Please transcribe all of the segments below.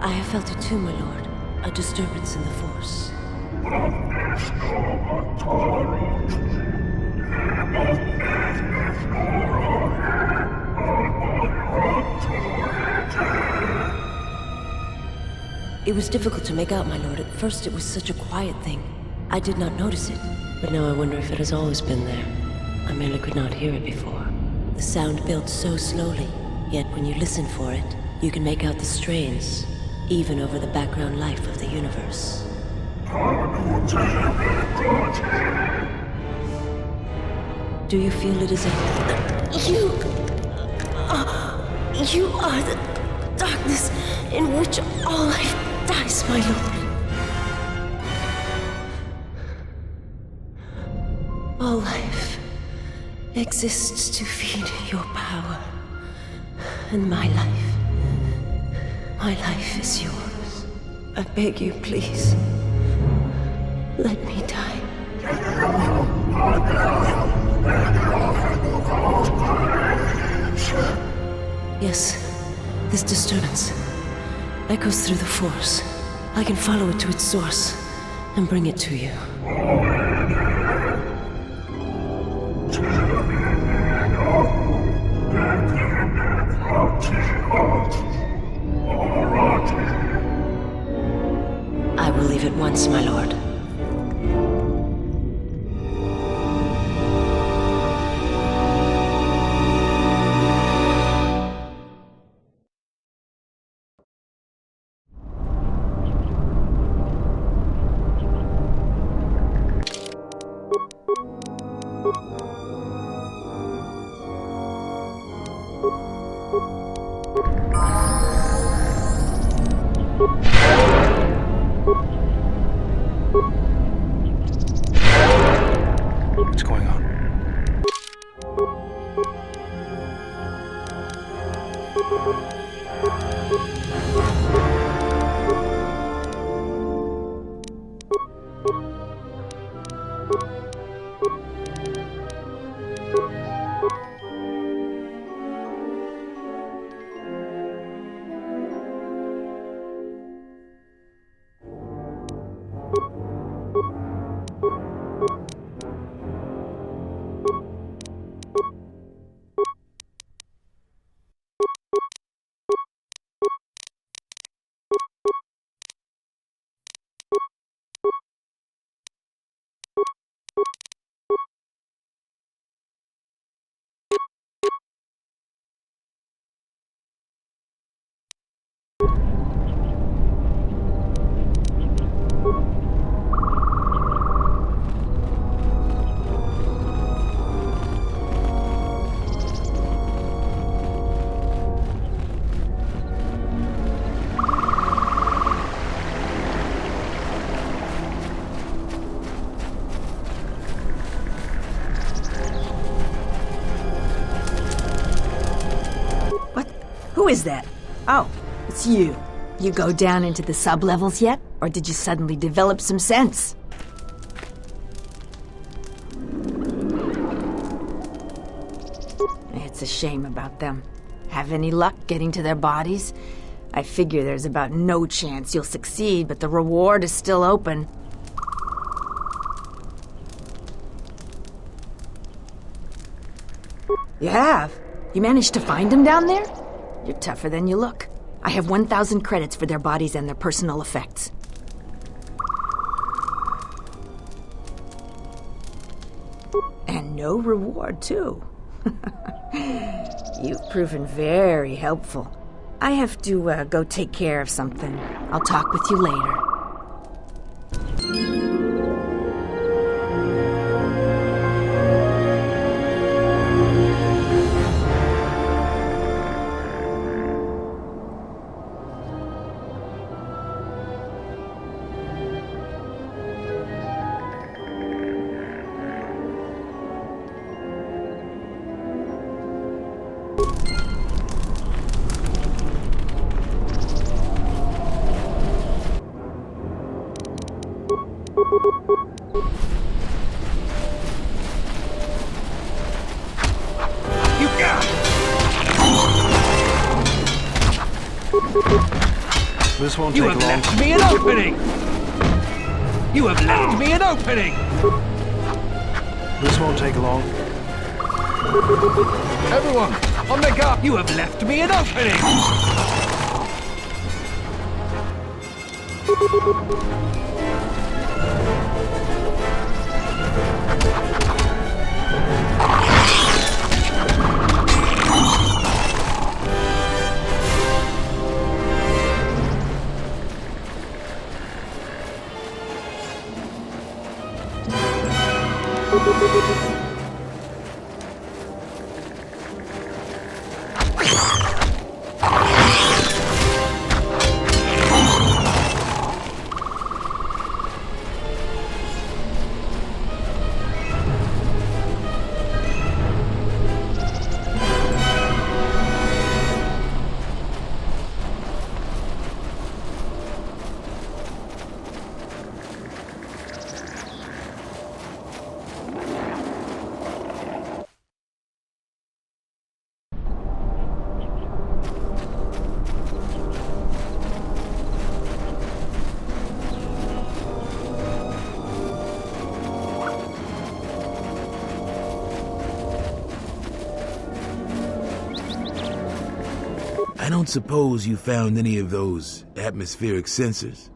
I have felt it too, my lord. A disturbance in the Force. It was difficult to make out, my lord. At first it was such a quiet thing. I did not notice it, but now I wonder if it has always been there. I merely could not hear it before. The sound built so slowly, yet when you listen for it, you can make out the strains, even over the background life of the universe. Do you feel it is a... You are the darkness in which all life dies, my lord. All life exists to feed your power. And my life is yours. I beg you, please. Let me die. Yes, this disturbance echoes through the Force. I can follow it to its source and bring it to you. I will leave at once, my lord. What's going on? Who is that? Oh, it's you. You go down into the sub-levels yet? Or did you suddenly develop some sense? It's a shame about them. Have any luck getting to their bodies? I figure there's about no chance you'll succeed, but the reward is still open. You have? You managed to find them down there? You're tougher than you look. I have 1,000 credits for their bodies and their personal effects. And no reward, too. You've proven very helpful. I have to go take care of something. I'll talk with you later. This won't You take have long. left me an opening! You have left me an opening! This won't take long. Everyone, on the guard! You have left me an opening! I don't suppose you found any of those atmospheric sensors?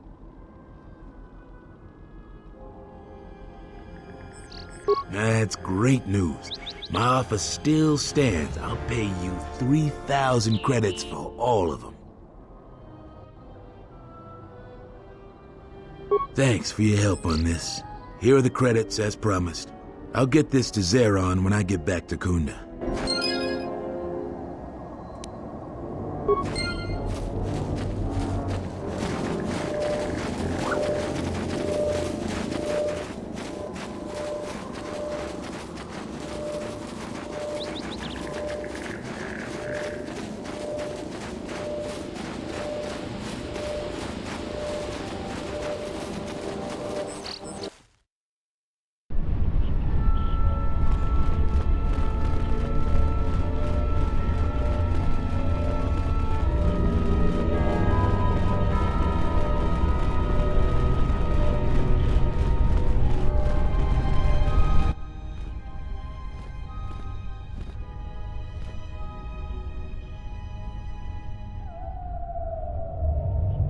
That's great news. My offer still stands. I'll pay you 3,000 credits for all of them. Thanks for your help on this. Here are the credits as promised. I'll get this to Zeron when I get back to Kunda.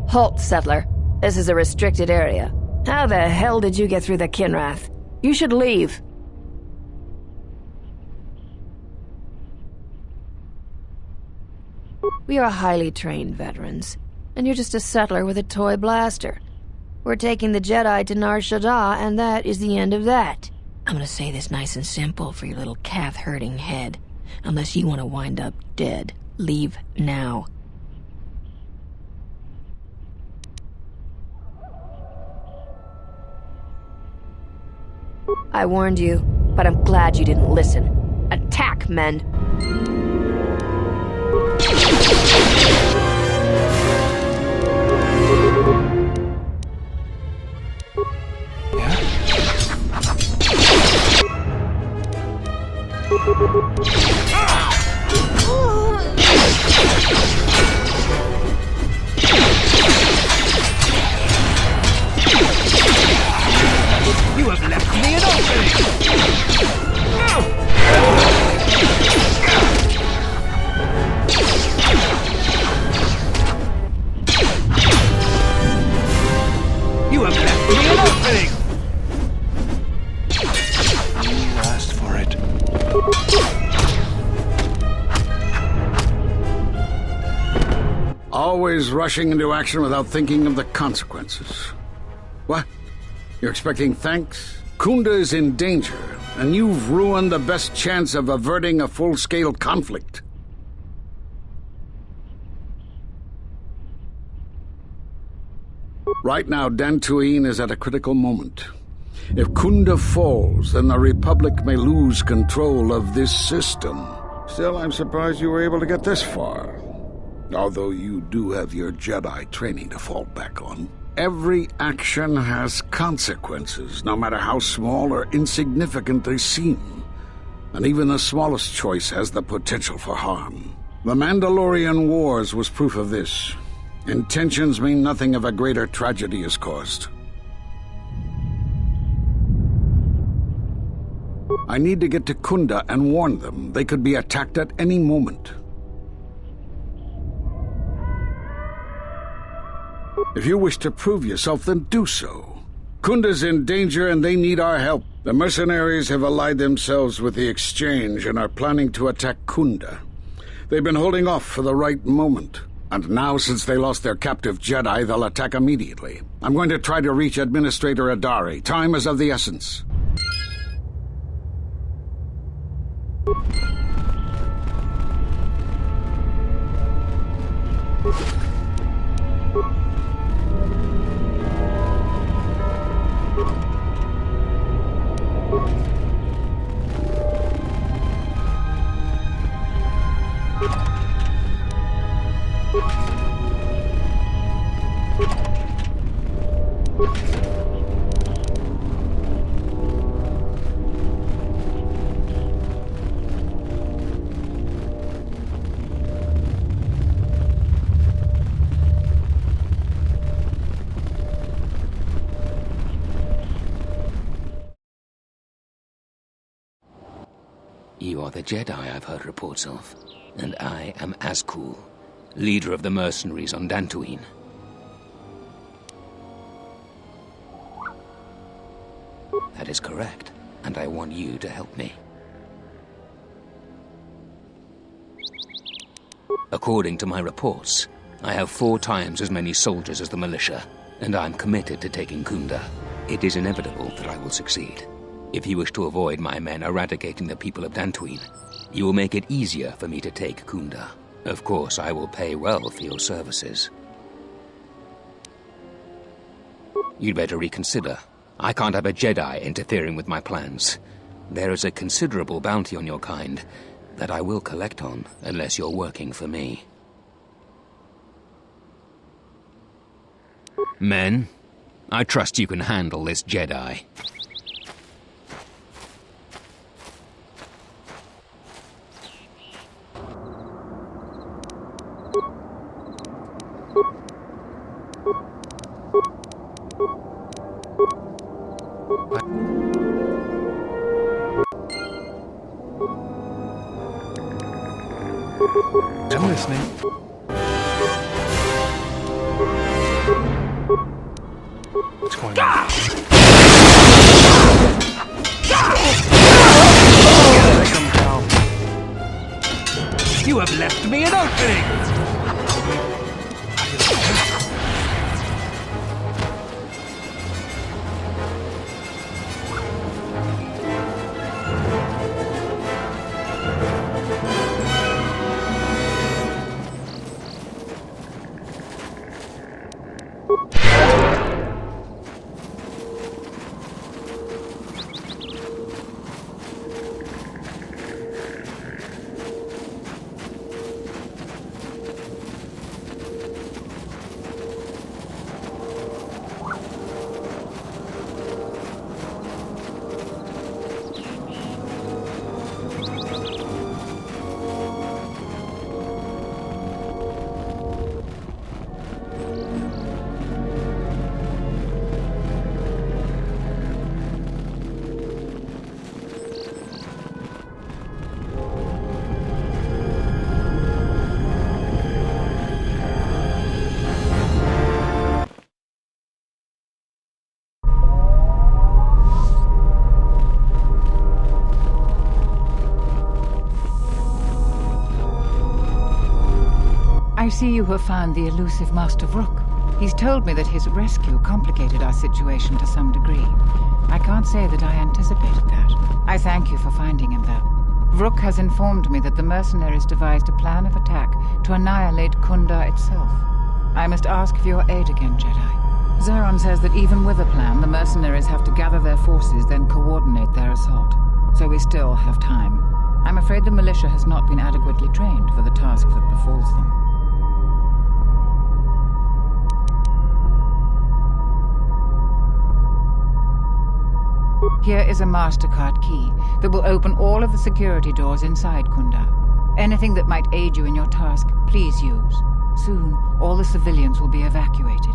Halt, settler. This is a restricted area. How the hell did you get through the Kinrath? You should leave. We are highly trained veterans, and you're just a settler with a toy blaster. We're taking the Jedi to Nar Shaddaa, and that is the end of that. I'm gonna say this nice and simple for your little calf-hurting head. Unless you want to wind up dead, leave now. I warned you, but I'm glad you didn't listen. Attack, men! You have left me an opening! You have left me an opening! You asked for it. Always rushing into action without thinking of the consequences. What? You're expecting thanks? Kunda is in danger, and you've ruined the best chance of averting a full-scale conflict. Right now, Dantooine is at a critical moment. If Kunda falls, then the Republic may lose control of this system. Still, I'm surprised you were able to get this far. Although you do have your Jedi training to fall back on. Every action has consequences, no matter how small or insignificant they seem. And even the smallest choice has the potential for harm. The Mandalorian Wars was proof of this. Intentions mean nothing if a greater tragedy is caused. I need to get to Kunda and warn them. They could be attacked at any moment. If you wish to prove yourself, then do so. Kunda's in danger and they need our help. The mercenaries have allied themselves with the Exchange and are planning to attack Kunda. They've been holding off for the right moment. And now, since they lost their captive Jedi, they'll attack immediately. I'm going to try to reach Administrator Adari. Time is of the essence. You are the Jedi I've heard reports of, and I am Azkul, leader of the mercenaries on Dantooine. That is correct, and I want you to help me. According to my reports, I have 4 times as many soldiers as the militia, and I'm committed to taking Kunda. It is inevitable that I will succeed. If you wish to avoid my men eradicating the people of Dantooine, you will make it easier for me to take Kunda. Of course, I will pay well for your services. You'd better reconsider. I can't have a Jedi interfering with my plans. There is a considerable bounty on your kind that I will collect on unless you're working for me. Men, I trust you can handle this Jedi. I'm listening. What's going on? You have left me an opening! I see you have found the elusive Master Rook. He's told me that his rescue complicated our situation to some degree. I can't say that I anticipated that. I thank you for finding him, though. Rook has informed me that the mercenaries devised a plan of attack to annihilate Kunda itself. I must ask for your aid again, Jedi. Zeron says that even with a plan, the mercenaries have to gather their forces, then coordinate their assault. So we still have time. I'm afraid the militia has not been adequately trained for the task that befalls them. Here is a MasterCard key that will open all of the security doors inside Kunda. Anything that might aid you in your task, please use. Soon, all the civilians will be evacuated.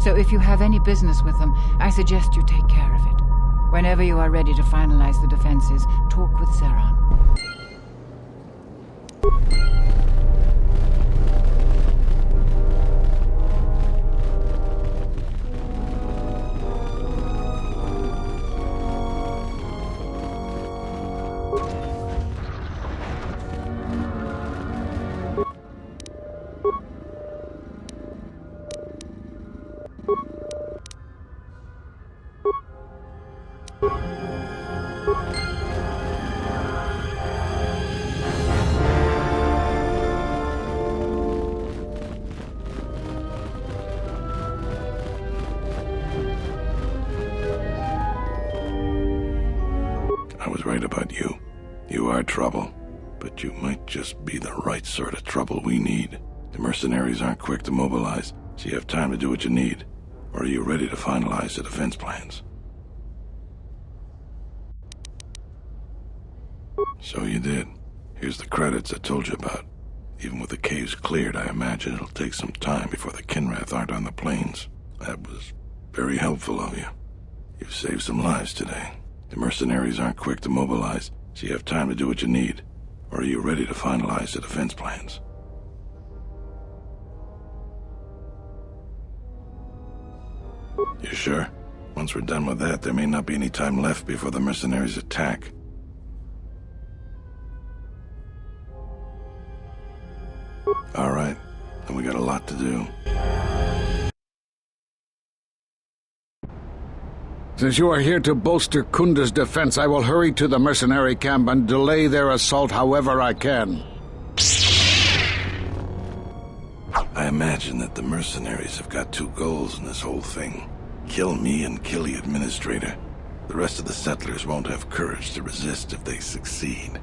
So if you have any business with them, I suggest you take care of it. Whenever you are ready to finalize the defenses, talk with Zeron. I was right about you. You are trouble, but you might just be the right sort of trouble we need. The mercenaries aren't quick to mobilize, so you have time to do what you need. Or are you ready to finalize the defense plans? So you did. Here's the credits I told you about. Even with the caves cleared, I imagine it'll take some time before the Kinrath aren't on the plains. That was very helpful of you. You've saved some lives today. The mercenaries aren't quick to mobilize, so you have time to do what you need. Or are you ready to finalize the defense plans? You sure? Once we're done with that, there may not be any time left before the mercenaries attack. All right, then we got a lot to do. Since you are here to bolster Kunda's defense, I will hurry to the mercenary camp and delay their assault however I can. I imagine that the mercenaries have got two goals in this whole thing. Kill me and kill the administrator. The rest of the settlers won't have courage to resist if they succeed.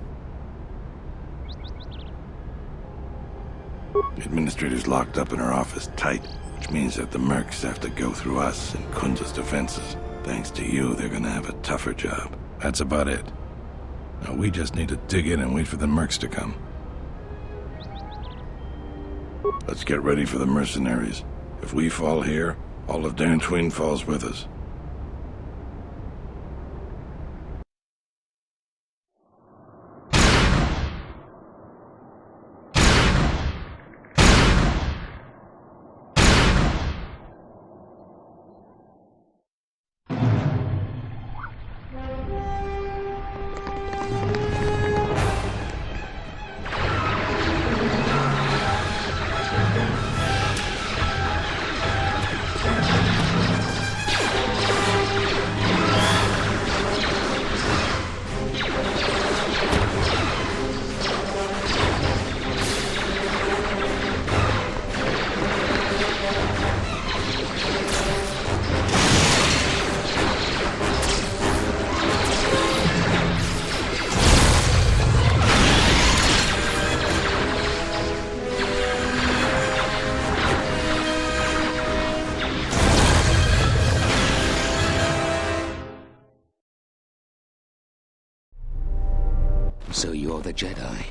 The administrator's locked up in her office tight, which means that the mercs have to go through us and Kunda's defenses. Thanks to you, they're gonna have a tougher job. That's about it. Now we just need to dig in and wait for the mercs to come. Let's get ready for the mercenaries. If we fall here, all of Dantwin falls with us. So you're the Jedi.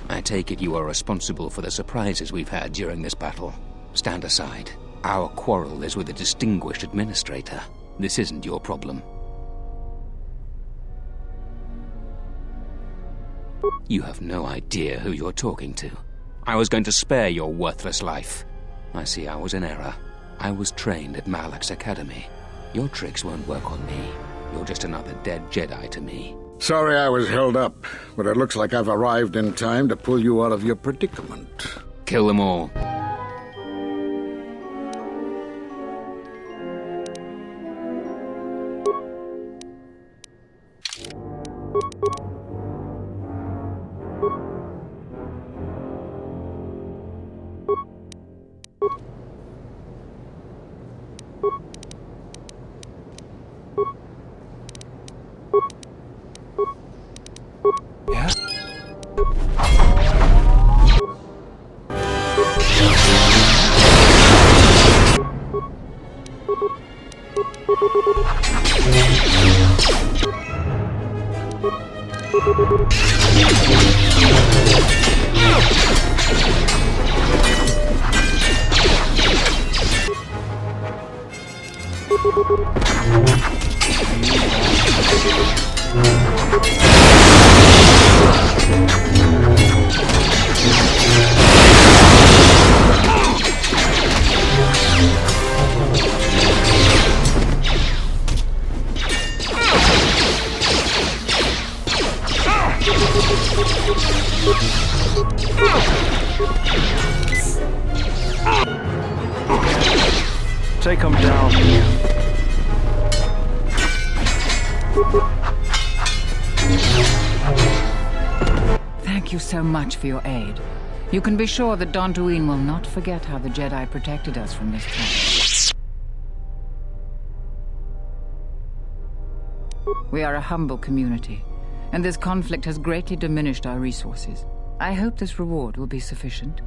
I take it you are responsible for the surprises we've had during this battle. Stand aside. Our quarrel is with a distinguished administrator. This isn't your problem. You have no idea who you're talking to. I was going to spare your worthless life. I see I was in error. I was trained at Malak's academy. Your tricks won't work on me. You're just another dead Jedi to me. Sorry I was held up, but it looks like I've arrived in time to pull you out of your predicament. Kill them all. Yeah? Take him down. Thank you so much for your aid. You can be sure that Dantooine will not forget how the Jedi protected us from this trap. We are a humble community, and this conflict has greatly diminished our resources. I hope this reward will be sufficient.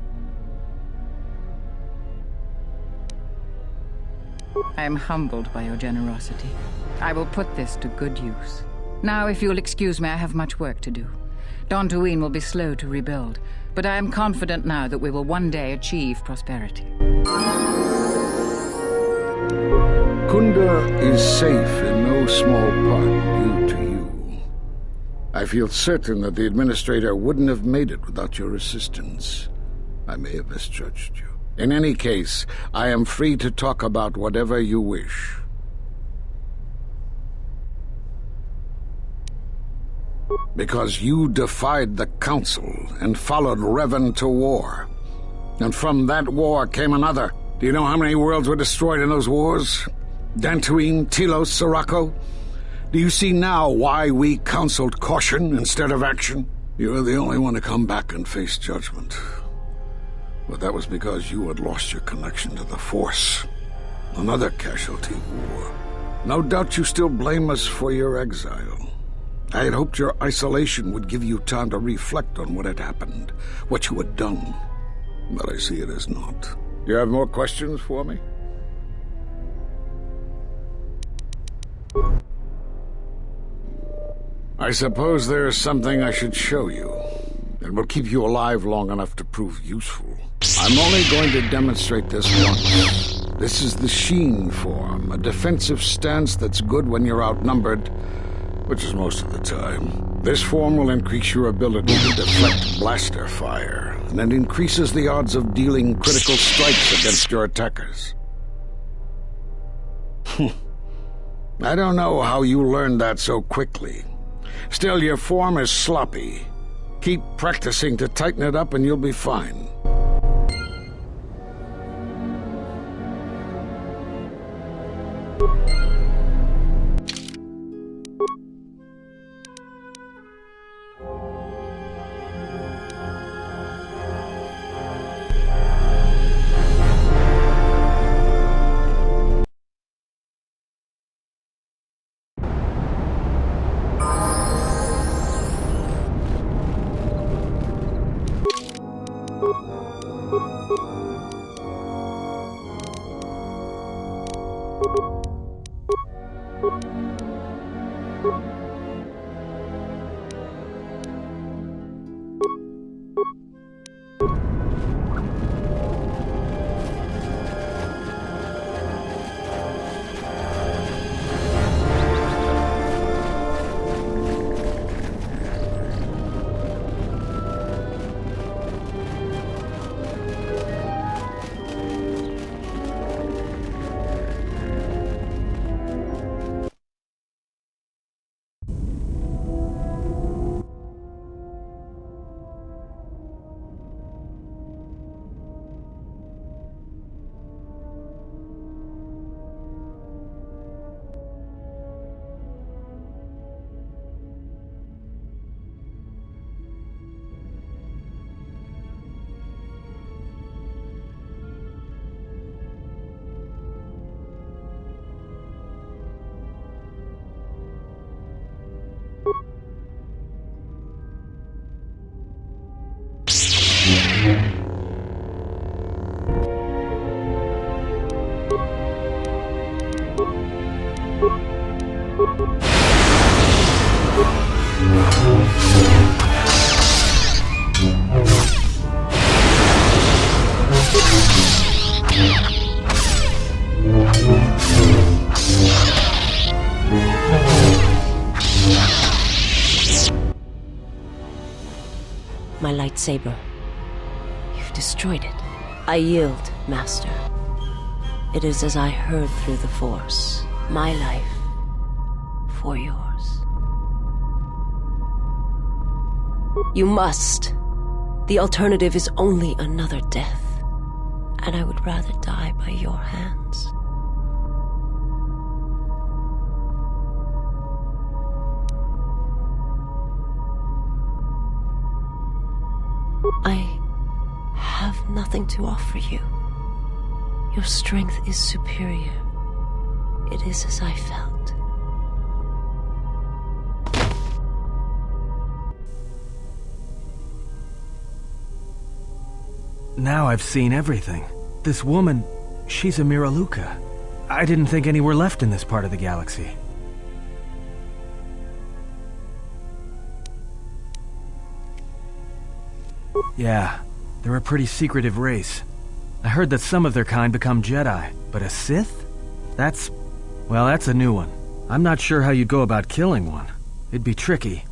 I am humbled by your generosity. I will put this to good use. Now, if you'll excuse me, I have much work to do. Dantooine will be slow to rebuild, but I am confident now that we will one day achieve prosperity. Kunda is safe in no small part due to you. I feel certain that the Administrator wouldn't have made it without your assistance. I may have misjudged you. In any case, I am free to talk about whatever you wish. Because you defied the Council and followed Revan to war. And from that war came another. Do you know how many worlds were destroyed in those wars? Dantooine, Telos, Sirocco? Do you see now why we counseled caution instead of action? You were the only one to come back and face judgment. But that was because you had lost your connection to the Force. Another casualty war. No doubt you still blame us for your exile. I had hoped your isolation would give you time to reflect on what had happened, what you had done. But I see it as not. You have more questions for me? I suppose there is something I should show you. It will keep you alive long enough to prove useful. I'm only going to demonstrate this once. This is the Sheen form, a defensive stance that's good when you're outnumbered, which is most of the time. This form will increase your ability to deflect blaster fire, and it increases the odds of dealing critical strikes against your attackers. I don't know how you learned that so quickly. Still, your form is sloppy. Keep practicing to tighten it up and you'll be fine. lightsaber. You've destroyed it. I yield, Master. It is as I heard through the Force. My life for yours. You must. The alternative is only another death. And I would rather die by your hands. I have nothing to offer you. Your strength is superior. It is as I felt. Now I've seen everything. This woman, she's a Miraluka. I didn't think any were left in this part of the galaxy. Yeah, they're a pretty secretive race. I heard that some of their kind become Jedi, but a Sith? That's a new one. I'm not sure how you'd go about killing one. It'd be tricky.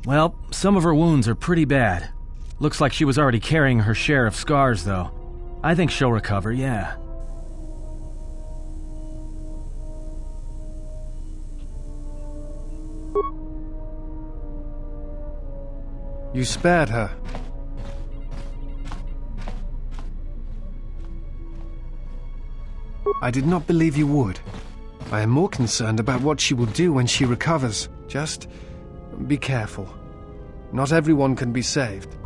Well, some of her wounds are pretty bad. Looks like she was already carrying her share of scars, though. I think she'll recover, yeah. You spared her. I did not believe you would. I am more concerned about what she will do when she recovers. Just be careful. Not everyone can be saved.